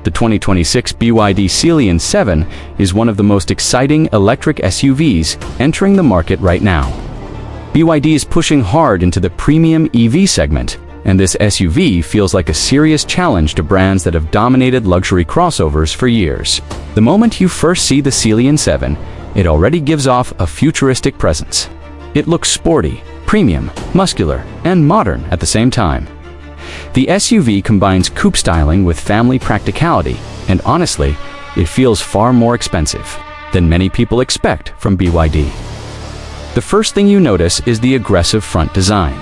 The 2026 BYD Sealion 7 is one of the most exciting electric SUVs entering the market right now. BYD is pushing hard into the premium EV segment, and this SUV feels like a serious challenge to brands that have dominated luxury crossovers for years. The moment you first see the Sealion 7, it already gives off a futuristic presence. It looks sporty, premium, muscular, and modern at the same time. The SUV combines coupe styling with family practicality, and honestly, it feels far more expensive than many people expect from BYD. The first thing you notice is the aggressive front design.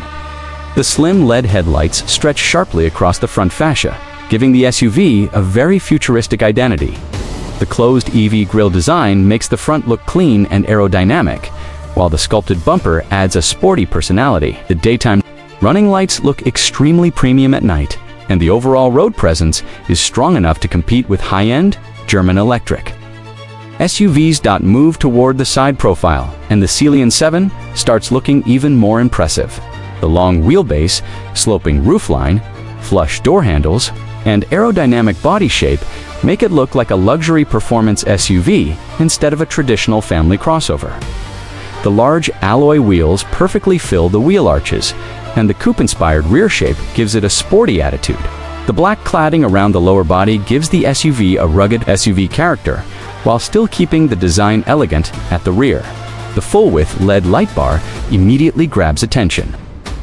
The slim LED headlights stretch sharply across the front fascia, giving the SUV a very futuristic identity. The closed EV grille design makes the front look clean and aerodynamic, while the sculpted bumper adds a sporty personality. The daytime running lights look extremely premium at night, and the overall road presence is strong enough to compete with high-end German electric SUVs. Move toward the side profile, and the Sealion 7 starts looking even more impressive. The long wheelbase, sloping roofline, flush door handles, and aerodynamic body shape make it look like a luxury performance SUV instead of a traditional family crossover. The large alloy wheels perfectly fill the wheel arches, and the coupe-inspired rear shape gives it a sporty attitude. The black cladding around the lower body gives the SUV a rugged SUV character, while still keeping the design elegant at the rear. The full-width LED light bar immediately grabs attention.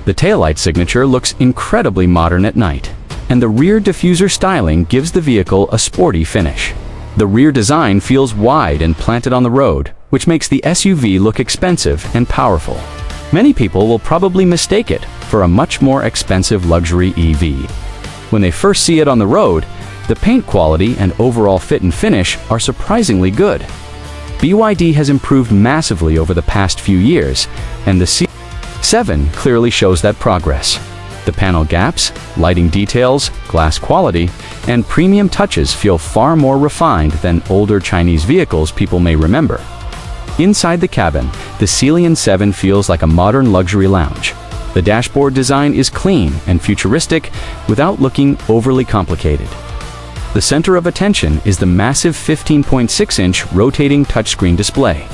The taillight signature looks incredibly modern at night, and the rear diffuser styling gives the vehicle a sporty finish. The rear design feels wide and planted on the road, which makes the SUV look expensive and powerful. Many people will probably mistake it for a much more expensive luxury EV. When they first see it on the road, the paint quality and overall fit and finish are surprisingly good. BYD has improved massively over the past few years, and the C7 clearly shows that progress. The panel gaps, lighting details, glass quality, and premium touches feel far more refined than older Chinese vehicles people may remember. Inside the cabin, the Sealion 7 feels like a modern luxury lounge. The dashboard design is clean and futuristic without looking overly complicated. The center of attention is the massive 15.6-inch rotating touchscreen display.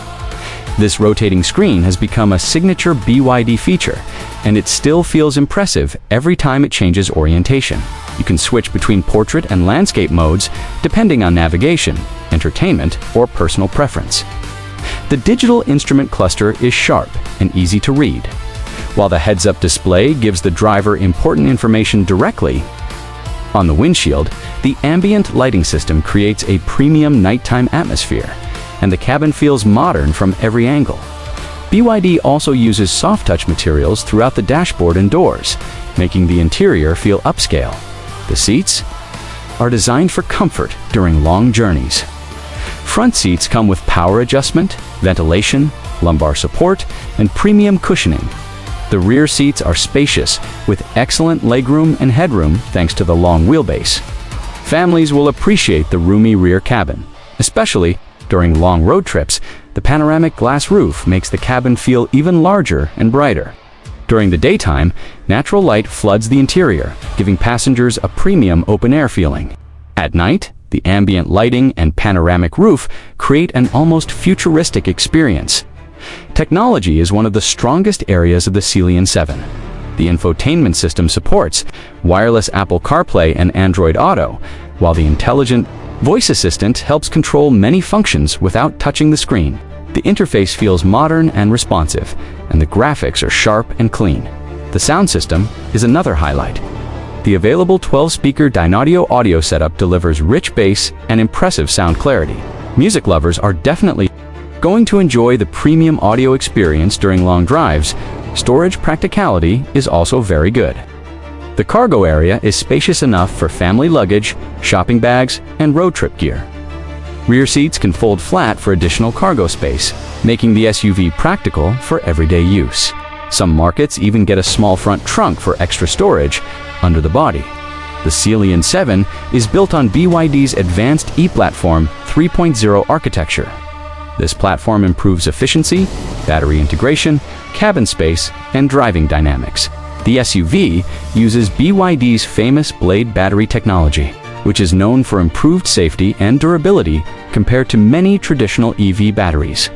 This rotating screen has become a signature BYD feature, and it still feels impressive every time it changes orientation. You can switch between portrait and landscape modes depending on navigation, entertainment, or personal preference. The digital instrument cluster is sharp and easy to read, while the heads-up display gives the driver important information directly. On the windshield, the ambient lighting system creates a premium nighttime atmosphere, and the cabin feels modern from every angle. BYD also uses soft-touch materials throughout the dashboard and doors, making the interior feel upscale. The seats are designed for comfort during long journeys. Front seats come with power adjustment, ventilation, lumbar support, and premium cushioning. The rear seats are spacious, with excellent legroom and headroom thanks to the long wheelbase. Families will appreciate the roomy rear cabin, especially during long road trips. The panoramic glass roof makes the cabin feel even larger and brighter. During the daytime, natural light floods the interior, giving passengers a premium open-air feeling. At night, the ambient lighting and panoramic roof create an almost futuristic experience. Technology is one of the strongest areas of the Sealion 7. The infotainment system supports wireless Apple CarPlay and Android Auto, while the intelligent voice assistant helps control many functions without touching the screen. The interface feels modern and responsive, and the graphics are sharp and clean. The sound system is another highlight. The available 12-speaker Dynaudio audio setup delivers rich bass and impressive sound clarity. Music lovers are definitely going to enjoy the premium audio experience during long drives. Storage practicality is also very good. The cargo area is spacious enough for family luggage, shopping bags, and road trip gear. Rear seats can fold flat for additional cargo space, making the SUV practical for everyday use. Some markets even get a small front trunk for extra storage under the body. The Sealion 7 is built on BYD's advanced E-Platform 3.0 architecture. This platform improves efficiency, battery integration, cabin space, and driving dynamics. The SUV uses BYD's famous Blade battery technology, which is known for improved safety and durability compared to many traditional EV batteries.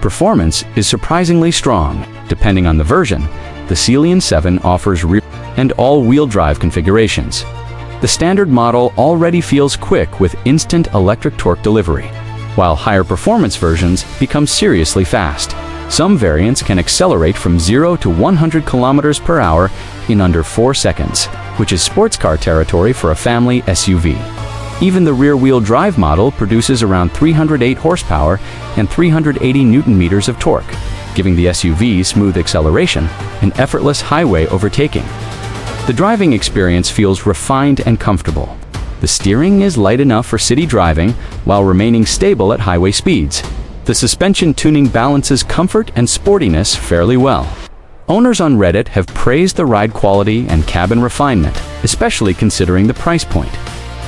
Performance is surprisingly strong. Depending on the version, the Sealion 7 offers rear and all-wheel drive configurations. The standard model already feels quick with instant electric torque delivery, while higher performance versions become seriously fast. Some variants can accelerate from 0 to 100 kilometers per hour in under 4 seconds, which is sports car territory for a family SUV. Even the rear-wheel drive model produces around 308 horsepower and 380 newton-meters of torque, giving the SUV smooth acceleration and effortless highway overtaking. The driving experience feels refined and comfortable. The steering is light enough for city driving while remaining stable at highway speeds. The suspension tuning balances comfort and sportiness fairly well. Owners on Reddit have praised the ride quality and cabin refinement, especially considering the price point.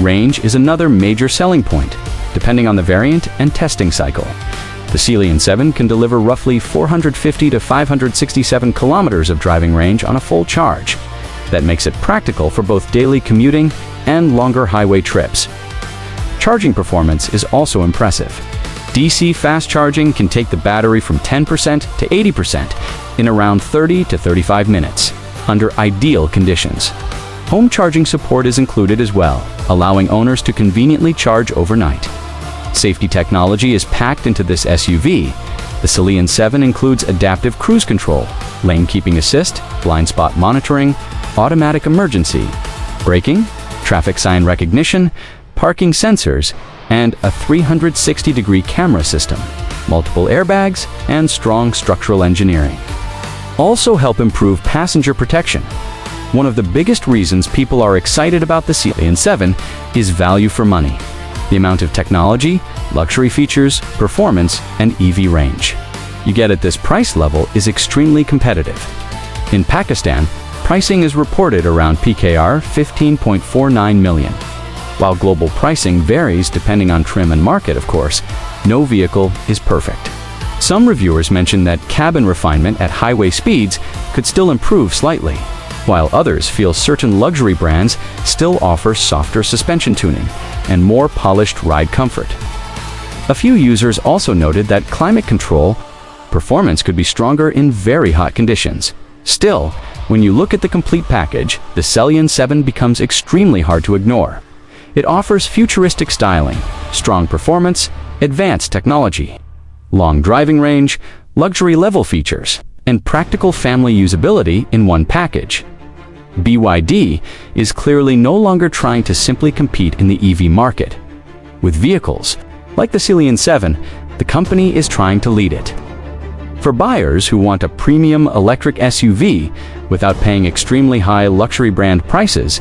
Range is another major selling point, depending on the variant and testing cycle. The Sealion 7 can deliver roughly 450 to 567 kilometers of driving range on a full charge. That makes it practical for both daily commuting and longer highway trips. Charging performance is also impressive. DC fast charging can take the battery from 10% to 80% in around 30 to 35 minutes, under ideal conditions. Home charging support is included as well, allowing owners to conveniently charge overnight. Safety technology is packed into this SUV. The Sealion 7 includes adaptive cruise control, lane keeping assist, blind spot monitoring, automatic emergency braking, traffic sign recognition, parking sensors, and a 360-degree camera system, multiple airbags, and strong structural engineering. Also help improve passenger protection. One of the biggest reasons people are excited about the Sealion 7 is value for money. The amount of technology, luxury features, performance, and EV range you get at this price level is extremely competitive. In Pakistan, pricing is reported around PKR 15.49 million. While global pricing varies depending on trim and market, of course, no vehicle is perfect. Some reviewers mention that cabin refinement at highway speeds could still improve slightly, while others feel certain luxury brands still offer softer suspension tuning and more polished ride comfort. A few users also noted that climate control performance could be stronger in very hot conditions. Still, when you look at the complete package, the Sealion 7 becomes extremely hard to ignore. It offers futuristic styling, strong performance, advanced technology, long driving range, luxury level features, and practical family usability in one package. BYD is clearly no longer trying to simply compete in the EV market. With vehicles like the Sealion 7, the company is trying to lead it. For buyers who want a premium electric SUV without paying extremely high luxury brand prices,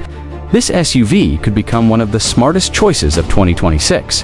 this SUV could become one of the smartest choices of 2026.